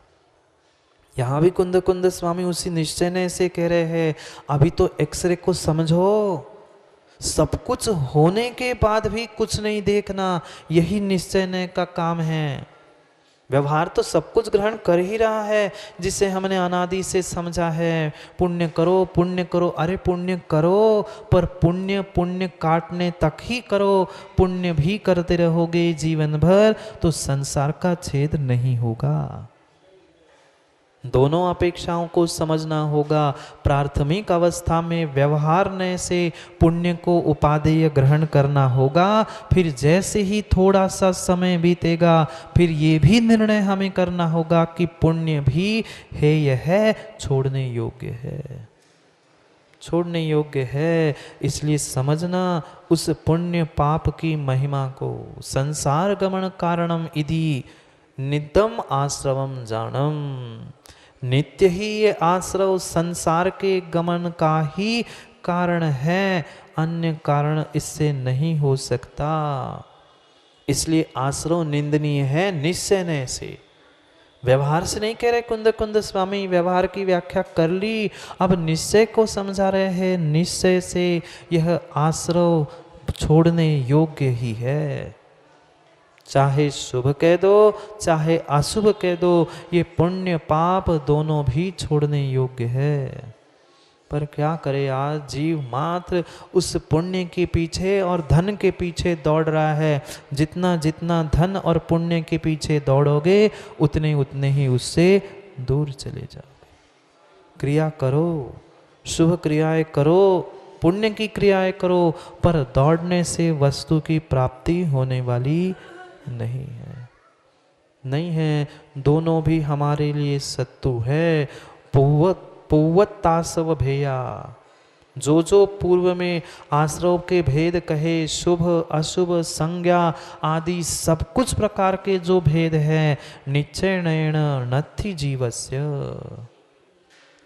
यहाँ भी कुंद कुंद स्वामी उसी निश्चय ने से कह रहे हैं, अभी तो एक्सरे को समझो, सब कुछ होने के बाद भी कुछ नहीं देखना, यही निश्चय ने का काम है। व्यवहार तो सब कुछ ग्रहण कर ही रहा है, जिसे हमने अनादि से समझा है। पुण्य करो, पुण्य करो, अरे पुण्य करो, पर पुण्य पुण्य काटने तक ही करो। पुण्य भी करते रहोगे जीवन भर तो संसार का छेद नहीं होगा। दोनों अपेक्षाओं को समझना होगा। प्राथमिक अवस्था में व्यवहार से पुण्य को उपादेय ग्रहण करना होगा। फिर जैसे ही थोड़ा सा समय बीतेगा फिर ये भी निर्णय हमें करना होगा कि पुण्य भी हेय है, छोड़ने योग्य है, छोड़ने योग्य है। इसलिए समझना उस पुण्य पाप की महिमा को। संसार गमन कारणम इति नित्यम आश्रवम जानम। नित्य ही ये आश्रव संसार के गमन का ही कारण है, अन्य कारण इससे नहीं हो सकता। इसलिए आश्रव निंदनीय है निश्चय से, व्यवहार से नहीं कह रहे। कुंद कुंद स्वामी व्यवहार की व्याख्या कर ली, अब निश्चय को समझा रहे हैं। निश्चय से यह आश्रव छोड़ने योग्य ही है। चाहे शुभ कह दो चाहे अशुभ कह दो, ये पुण्य पाप दोनों भी छोड़ने योग्य है। पर क्या करे, आज जीव मात्र उस पुण्य के पीछे और धन के पीछे दौड़ रहा है। जितना जितना धन और पुण्य के पीछे दौड़ोगे उतने उतने ही उससे दूर चले जाओगे। क्रिया करो, शुभ क्रियाएं करो, पुण्य की क्रियाएं करो, पर दौड़ने से वस्तु की प्राप्ति होने वाली नहीं है, नहीं है। दोनों भी हमारे लिए शत्रु है। पूवत्तासव भेया, जो पूर्व में आश्रव के भेद कहे, शुभ अशुभ संज्ञा आदि सब कुछ प्रकार के जो भेद है, निश्चयेन नत्थि जीवस्य,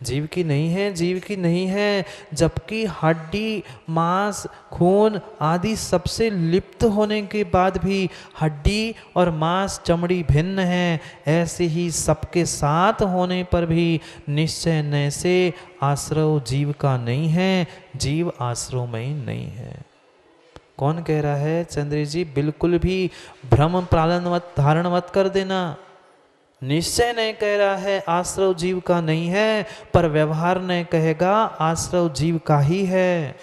जीव की नहीं है, जीव की नहीं है। जबकि हड्डी मांस खून आदि सबसे लिप्त होने के बाद भी हड्डी और मांस चमड़ी भिन्न है, ऐसे ही सबके साथ होने पर भी निश्चय न से आश्रव जीव का नहीं है, जीव आश्रवमय नहीं है। कौन कह रहा है? चंद्र जी बिल्कुल भी भ्रम पालन मत धारण मत कर देना। निश्चय नहीं कह रहा है आश्रव जीव का नहीं है, पर व्यवहार नहीं कहेगा आश्रव जीव का ही है।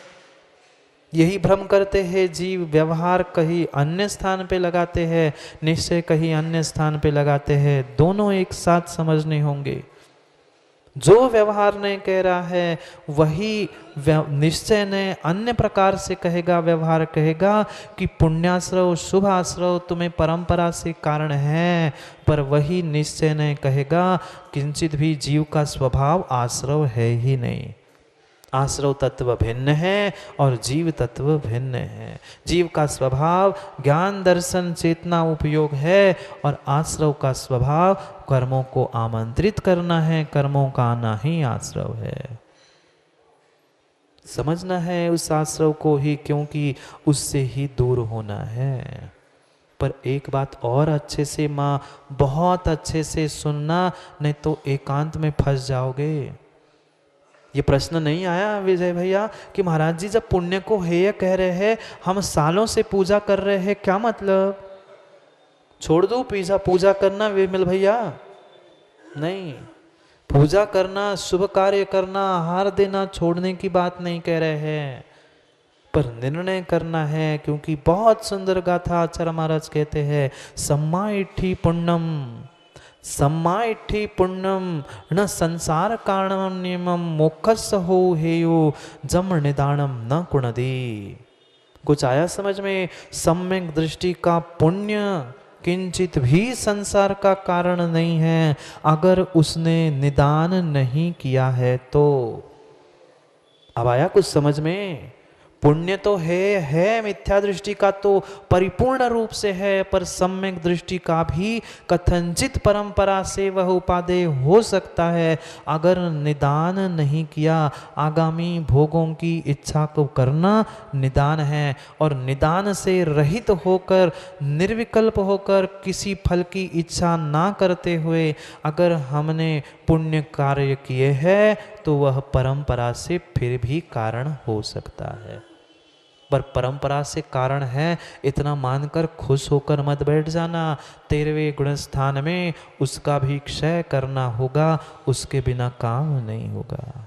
यही भ्रम करते हैं जीव, व्यवहार कहीं अन्य स्थान पे लगाते हैं, निश्चय कहीं अन्य स्थान पे लगाते हैं। दोनों एक साथ समझने होंगे। जो व्यवहार ने कह रहा है वही निश्चय ने अन्य प्रकार से कहेगा। व्यवहार कहेगा कि पुण्याश्रव शुभाश्रव तुम्हें परंपरा से कारण है, पर वही निश्चय ने कहेगा किंचित भी जीव का स्वभाव आश्रव है ही नहीं। आश्रव तत्व भिन्न है और जीव तत्व भिन्न है। जीव का स्वभाव ज्ञान दर्शन चेतना उपयोग है और आश्रव का स्वभाव कर्मों को आमंत्रित करना है, कर्मों का आना ही आश्रव है। समझना है उस आश्रव को ही, क्योंकि उससे ही दूर होना है। पर एक बात और अच्छे से माँ, बहुत अच्छे से सुनना, नहीं तो एकांत में फंस जाओगे। ये प्रश्न नहीं आया विजय भैया कि महाराज जी जब पुण्य को हेय कह रहे हैं, हम सालों से पूजा कर रहे हैं, क्या मतलब छोड़ दो पूजा करना विमल भैया? नहीं, पूजा करना, शुभ कार्य करना, आहार देना छोड़ने की बात नहीं कह रहे हैं, पर निर्णय करना है। क्योंकि बहुत सुंदर गाथा आचार्य महाराज कहते हैं, सम्मा इट्ठी पुण्यम, सम्मा इट्ठी पुण्यम न संसार कारणम नियमम मोक्षस हो हेयो जम निदानम न कुणदी। कुछ आया समझ में? सम्यक दृष्टि का पुण्य किंचित भी संसार का कारण नहीं है अगर उसने निदान नहीं किया है तो। अब आया कुछ समझ में? पुण्य तो है मिथ्या दृष्टि का तो परिपूर्ण रूप से है, पर सम्यक दृष्टि का भी कथनचित परंपरा से वह उपादेय हो सकता है अगर निदान नहीं किया। आगामी भोगों की इच्छा को करना निदान है, और निदान से रहित होकर, निर्विकल्प होकर, किसी फल की इच्छा ना करते हुए अगर हमने पुण्य कार्य किए हैं तो वह परंपरा से फिर भी कारण हो सकता है। पर परंपरा से कारण है इतना मानकर खुश होकर मत बैठ जाना। 13वें गुण स्थान में उसका भी क्षय करना होगा, उसके बिना काम नहीं होगा।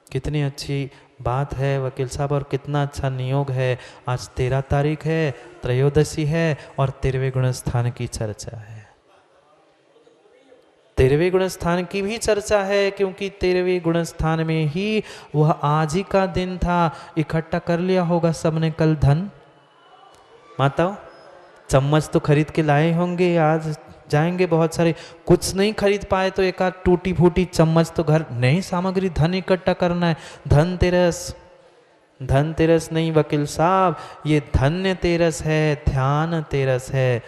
कितनी अच्छी बात है वकील साहब, और कितना अच्छा नियोग है। आज 13 तारीख है, त्रयोदशी है, और 13वें गुण स्थान की चर्चा है। 13वें गुण स्थान की भी चर्चा है, क्योंकि 13वें गुण स्थान में ही वह आज ही का दिन था। इकट्ठा कर लिया होगा सबने कल धन। माताओं, चम्मच तो खरीद के लाए होंगे, आज जाएंगे बहुत सारे। कुछ नहीं खरीद पाए तो एक आध टूटी फूटी चम्मच तो घर नहीं, सामग्री धन इकट्ठा करना है। धनतेरस, धनतेरस नहीं वकील साहब, ये धन्य तेरस है, ध्यान तेरस है।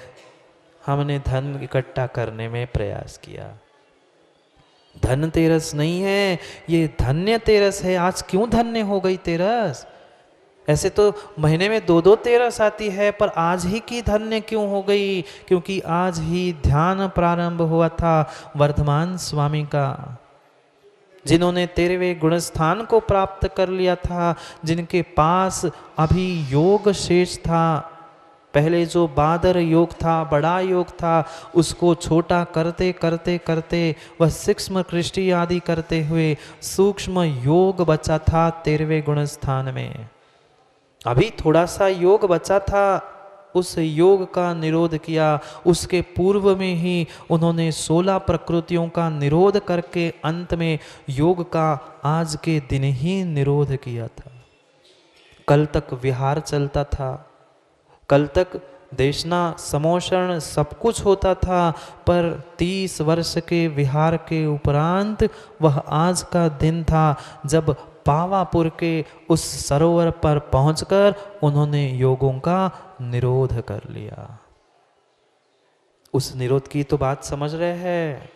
हमने धन इकट्ठा करने में प्रयास किया। धनतेरस नहीं है, ये धन्य तेरस है। आज क्यों धन्य हो गई तेरस? ऐसे तो महीने में 2-2 तेरस आती है, पर आज ही की धन्य क्यों हो गई? क्योंकि आज ही ध्यान प्रारंभ हुआ था वर्धमान स्वामी का, जिन्होंने 13वें गुण स्थान को प्राप्त कर लिया था, जिनके पास अभी योग शेष था। पहले जो बादर योग था, बड़ा योग था, उसको छोटा करते करते करते वह सूक्ष्म कृष्टि आदि करते हुए सूक्ष्म योग बचा था 13वें गुण स्थान में। अभी थोड़ा सा योग बचा था, उस योग का निरोध किया। उसके पूर्व में ही उन्होंने 16 प्रकृतियों का निरोध करके अंत में योग का आज के दिन ही निरोध किया था। कल तक विहार चलता था, कल तक देशना समोषण सब कुछ होता था, पर 30 वर्ष के विहार के उपरांत वह आज का दिन था जब पावापुर के उस सरोवर पर पहुंचकर उन्होंने योगों का निरोध कर लिया। उस निरोध की तो बात समझ रहे हैं।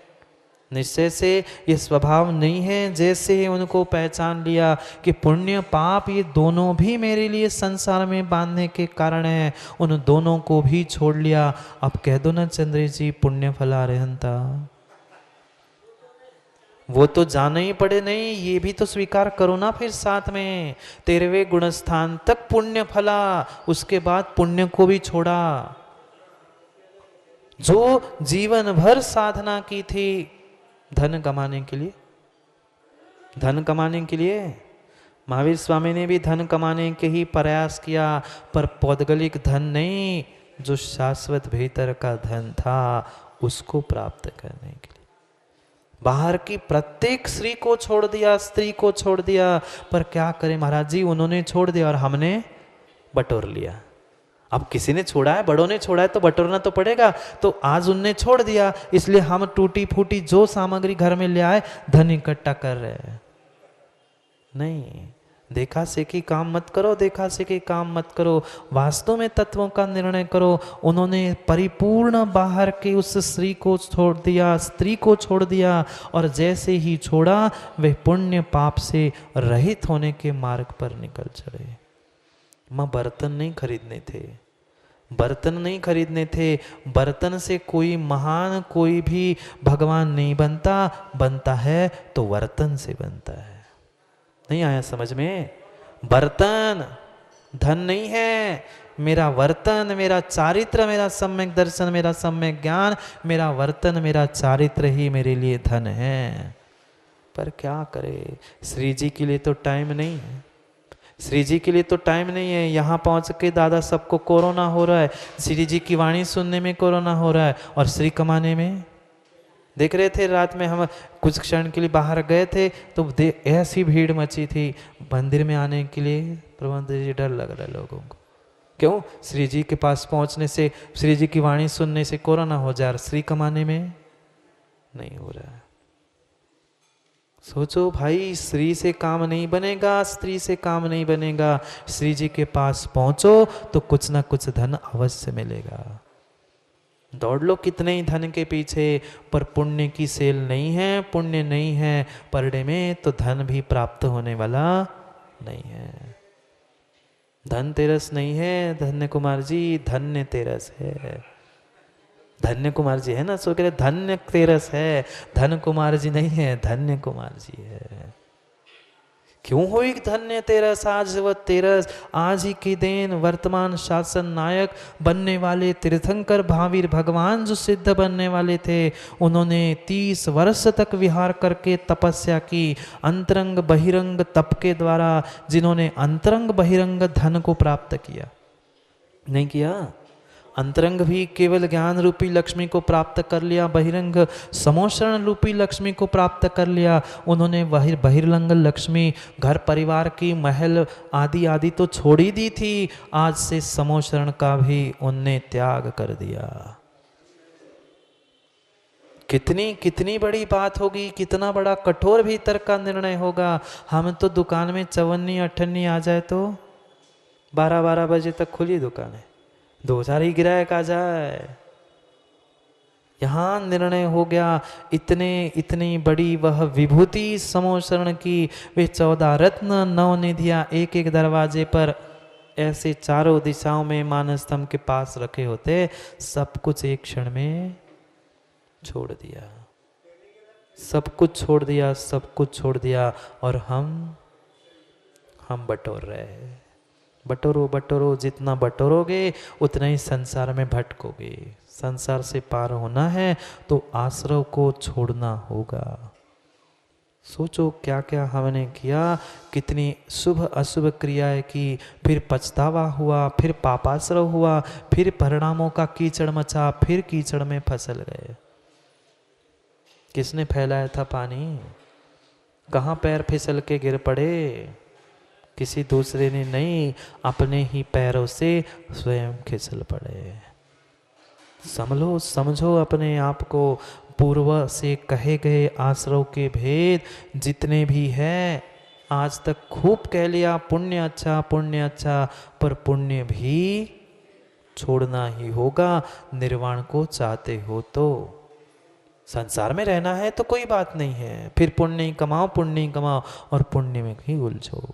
निश्चय से ये स्वभाव नहीं है जैसे उनको पहचान लिया कि पुण्य पाप ये दोनों भी मेरे लिए संसार में बांधने के कारण है, उन दोनों को भी छोड़ लिया। अब कह दो ना चंद्र जी, पुण्य फला रहता, वो तो जाना ही पड़े। नहीं, ये भी तो स्वीकार करो ना फिर साथ में। 13वें गुण स्थान तक पुण्य फला, उसके बाद पुण्य को भी छोड़ा। जो जीवन भर साधना की थी धन कमाने के लिए, धन कमाने के लिए, महावीर स्वामी ने भी धन कमाने के ही प्रयास किया, पर पौद्गलिक धन नहीं, जो शाश्वत भीतर का धन था उसको प्राप्त करने के लिए बाहर की प्रत्येक स्त्री को छोड़ दिया, स्त्री को छोड़ दिया। पर क्या करें महाराज जी, उन्होंने छोड़ दिया और हमने बटोर लिया। अब किसी ने छोड़ा है, बड़ों ने छोड़ा है तो बटोरना तो पड़ेगा। तो आज उनने छोड़ दिया, इसलिए हम टूटी फूटी जो सामग्री घर में ले आए धन इकट्ठा कर रहे हैं। नहीं, देखा सेखी काम मत करो, देखा सेखी काम मत करो, वास्तव में तत्वों का निर्णय करो। उन्होंने परिपूर्ण बाहर के उस स्त्री को छोड़ दिया, स्त्री को छोड़ दिया, और जैसे ही छोड़ा वे पुण्य पाप से रहित होने के मार्ग पर निकल चले। मां बर्तन नहीं खरीदने थे, बर्तन नहीं खरीदने थे। बर्तन से कोई महान, कोई भी भगवान नहीं बनता, बनता है तो वर्तन से बनता है। नहीं आया समझ में? बर्तन धन नहीं है, मेरा वर्तन, मेरा चारित्र, मेरा सम्यक दर्शन, मेरा सम्यक ज्ञान, मेरा वर्तन, मेरा चारित्र ही मेरे लिए धन है। पर क्या करे, श्री जी के लिए तो टाइम नहीं है। श्री जी के लिए तो टाइम नहीं है। यहाँ पहुँच के दादा सबको कोरोना हो रहा है, श्री जी की वाणी सुनने में कोरोना हो रहा है, और श्री कमाने में। देख रहे थे रात में, हम कुछ क्षण के लिए बाहर गए थे तो ऐसी भीड़ मची थी मंदिर में आने के लिए, प्रबंध जी डर लग रहा है लोगों को। क्यों? श्री जी के पास पहुँचने से, श्री जी की वाणी सुनने से कोरोना हो जा रहा, श्री कमाने में नहीं हो रहा है। सोचो भाई, स्त्री से काम नहीं बनेगा, स्त्री से काम नहीं बनेगा। श्री जी के पास पहुंचो तो कुछ ना कुछ धन अवश्य मिलेगा। दौड़ लो कितने ही धन के पीछे, पर पुण्य की सेल नहीं है, पुण्य नहीं है परडे में, तो धन भी प्राप्त होने वाला नहीं है। धन तेरस नहीं है धन्य कुमार जी, धन्य तेरस है। धन्य कुमार जी है ना, सो कह रहे धन्य तेरस है, धन कुमार जी नहीं है, धन्य कुमार जी है। क्यों हुई धन्य तेरस? आज वह तेरस, आज ही की देन, वर्तमान शासन नायक बनने वाले तीर्थंकर भावीर भगवान जो सिद्ध बनने वाले थे, उन्होंने 30 वर्ष तक विहार करके तपस्या की, अंतरंग बहिरंग तप के द्वारा, जिन्होंने अंतरंग बहिरंग धन को प्राप्त किया। नहीं किया? अंतरंग भी केवल ज्ञान रूपी लक्ष्मी को प्राप्त कर लिया, बहिरंग समोषण रूपी लक्ष्मी को प्राप्त कर लिया। उन्होंने बहिर्लंग लक्ष्मी, घर परिवार की, महल आदि आदि तो छोड़ ही दी थी, आज से समोषण का भी उनने त्याग कर दिया। कितनी कितनी बड़ी बात होगी, कितना बड़ा कठोर भीतर का निर्णय होगा। हम तो दुकान में 54 आ जाए तो 12 बजे तक खुली दुकान है, 2-4 ही गिरायक आ जाए। यहाँ निर्णय हो गया, इतनी बड़ी वह विभूति समोषण की, वे 14 रत्न 9 निधियाँ एक एक दरवाजे पर ऐसे चारों दिशाओं में मानस्तंभ के पास रखे होते, सब कुछ एक क्षण में छोड़ दिया, सब कुछ छोड़ दिया, सब कुछ छोड़ दिया। और हम बटोर रहे हैं। बटोरो बटोरो, जितना बटोरोगे उतना ही संसार में भटकोगे। संसार से पार होना है तो आश्रव को छोड़ना होगा। सोचो क्या क्या हमने किया, कितनी शुभ अशुभ क्रियाएं की, फिर पछतावा हुआ, फिर पापाश्रव हुआ, फिर परिणामों का कीचड़ मचा, फिर कीचड़ में फसल गए। किसने फैलाया था पानी? कहाँ पैर फिसल के गिर पड़े? किसी दूसरे ने नहीं, अपने ही पैरों से स्वयं खिसल पड़े। समझो अपने आप को। पूर्व से कहे गए आश्रव के भेद जितने भी हैं, आज तक खूब कह लिया पुण्य अच्छा, पुण्य अच्छा, पर पुण्य भी छोड़ना ही होगा निर्वाण को चाहते हो तो। संसार में रहना है तो कोई बात नहीं है, फिर पुण्य ही कमाओ, पुण्य ही कमाओ और पुण्य में ही उलझो।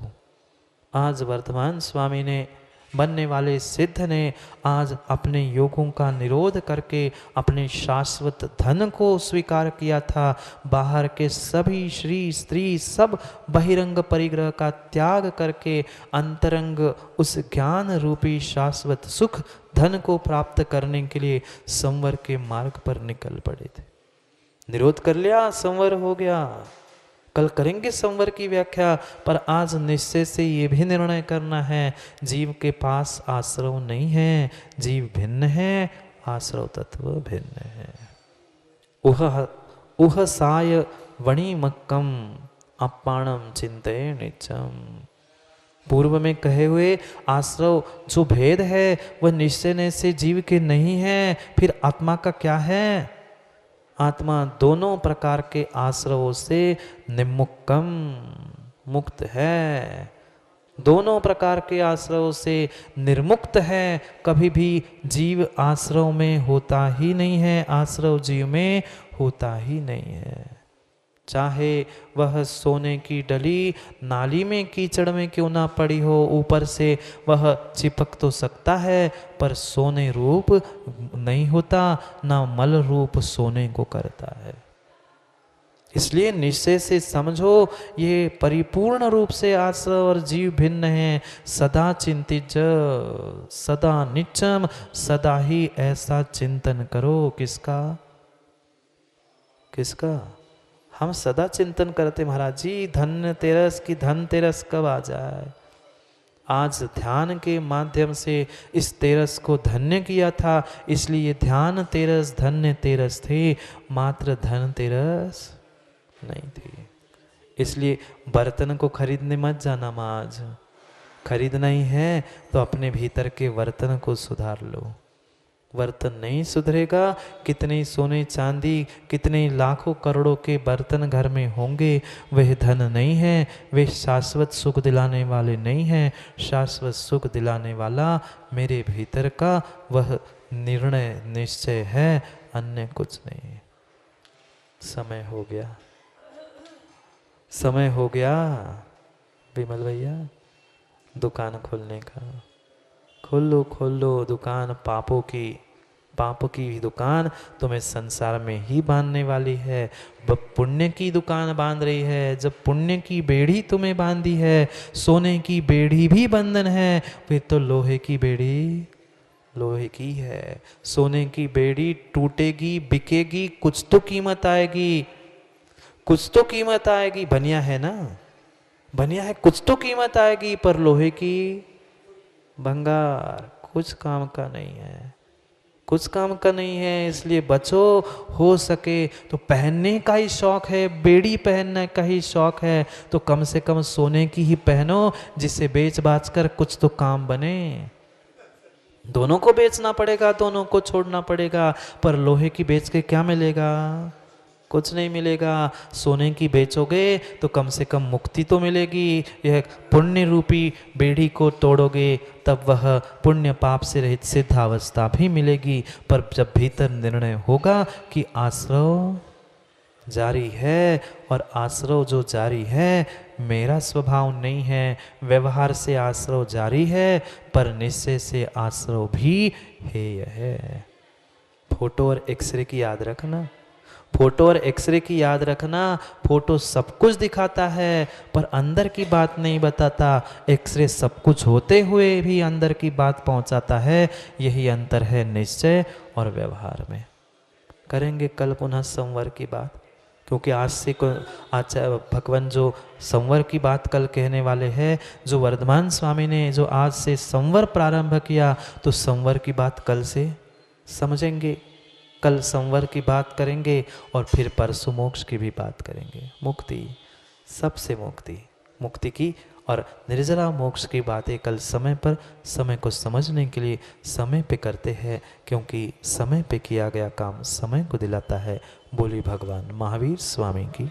आज वर्तमान स्वामी ने, बनने वाले सिद्ध ने आज अपने योगों का निरोध करके अपने शाश्वत धन को स्वीकार किया था। बाहर के सभी श्री स्त्री सब बहिरंग परिग्रह का त्याग करके अंतरंग उस ज्ञान रूपी शाश्वत सुख धन को प्राप्त करने के लिए संवर के मार्ग पर निकल पड़े थे। निरोध कर लिया, संवर हो गया। कल करेंगे संवर की व्याख्या, पर आज निश्चय से ये भी निर्णय करना है, जीव के पास आश्रव नहीं है, जीव भिन्न है, आश्रव तत्व भिन्न है। उह साय वणि मक्कम अपाणम चिंतये नित्यम। पूर्व में कहे हुए आश्रव जो भेद है वह निश्चय से जीव के नहीं है। फिर आत्मा का क्या है? आत्मा दोनों प्रकार के आश्रवों से निमुक्कम, मुक्त है, दोनों प्रकार के आश्रवों से निर्मुक्त है। कभी भी जीव आश्रव में होता ही नहीं है, आश्रव जीव में होता ही नहीं है। चाहे वह सोने की डली नाली में कीचड़ में क्यों ना पड़ी हो, ऊपर से वह चिपक तो सकता है पर सोने रूप नहीं होता, ना मल रूप सोने को करता है। इसलिए निश्चय से समझो ये परिपूर्ण रूप से आश्रव और जीव भिन्न है। सदा चिंतित सदा नित्यम, सदा ही ऐसा चिंतन करो। किसका किसका? हम सदा चिंतन करते महाराज जी, धन्य तेरस की धन तेरस कब आ जाए। आज ध्यान के माध्यम से इस तेरस को धन्य किया था, इसलिए ध्यान तेरस धन्य तेरस थे, मात्र धन तेरस नहीं थी। इसलिए बर्तन को खरीदने मत जाना आज। खरीदना ही है तो अपने भीतर के बर्तन को सुधार लो। बर्तन नहीं सुधरेगा, कितने सोने चांदी, कितने लाखों करोड़ों के बर्तन घर में होंगे, वह धन नहीं है, वे शाश्वत सुख दिलाने वाले नहीं हैं। शाश्वत सुख दिलाने वाला मेरे भीतर का वह निर्णय निश्चय है, अन्य कुछ नहीं। समय हो गया, समय हो गया विमल भैया दुकान खोलने का। खोलो खोलो दुकान पापों की, पाप की दुकान तुम्हें संसार में ही बांधने वाली है। पुण्य की दुकान बांध रही है। जब पुण्य की बेड़ी तुम्हें बांधी है, सोने की बेड़ी भी बंधन है, फिर तो लोहे की बेड़ी लोहे की है। सोने की बेड़ी टूटेगी, बिकेगी, कुछ तो कीमत आएगी, कुछ तो कीमत आएगी। बनिया है ना, बनिया है, कुछ तो कीमत आएगी, पर लोहे की भंगार कुछ काम का नहीं है, कुछ काम का नहीं है। इसलिए बचो, हो सके तो पहनने का ही शौक है, बेड़ी पहनने का ही शौक है, तो कम से कम सोने की ही पहनो, जिससे बेच बाच कर कुछ तो काम बने। दोनों को बेचना पड़ेगा, दोनों को छोड़ना पड़ेगा, पर लोहे की बेच के क्या मिलेगा? कुछ नहीं मिलेगा। सोने की बेचोगे तो कम से कम मुक्ति तो मिलेगी। यह पुण्य रूपी बेड़ी को तोड़ोगे तब वह पुण्य पाप से रहित सिद्धावस्था भी मिलेगी। पर जब भीतर निर्णय होगा कि आश्रव जारी है, और आश्रव जो जारी है मेरा स्वभाव नहीं है, व्यवहार से आश्रव जारी है, पर निश्चय से आश्रव भी हेय है। फोटो और एक्सरे की याद रखना, फोटो और एक्सरे की याद रखना। फोटो सब कुछ दिखाता है पर अंदर की बात नहीं बताता, एक्सरे सब कुछ होते हुए भी अंदर की बात पहुंचाता है। यही अंतर है निश्चय और व्यवहार में। करेंगे कल पुनः संवर की बात, क्योंकि आज से आज भगवान जो संवर की बात कल कहने वाले हैं, जो वर्धमान स्वामी ने जो आज से संवर प्रारंभ किया, तो संवर की बात कल से समझेंगे। कल संवर की बात करेंगे और फिर परसों मोक्ष की भी बात करेंगे। मुक्ति, सबसे मुक्ति, मुक्ति की और निर्जरा मोक्ष की बातें कल समय पर, समय को समझने के लिए समय पे करते हैं, क्योंकि समय पे किया गया काम समय को दिलाता है। बोली भगवान महावीर स्वामी की।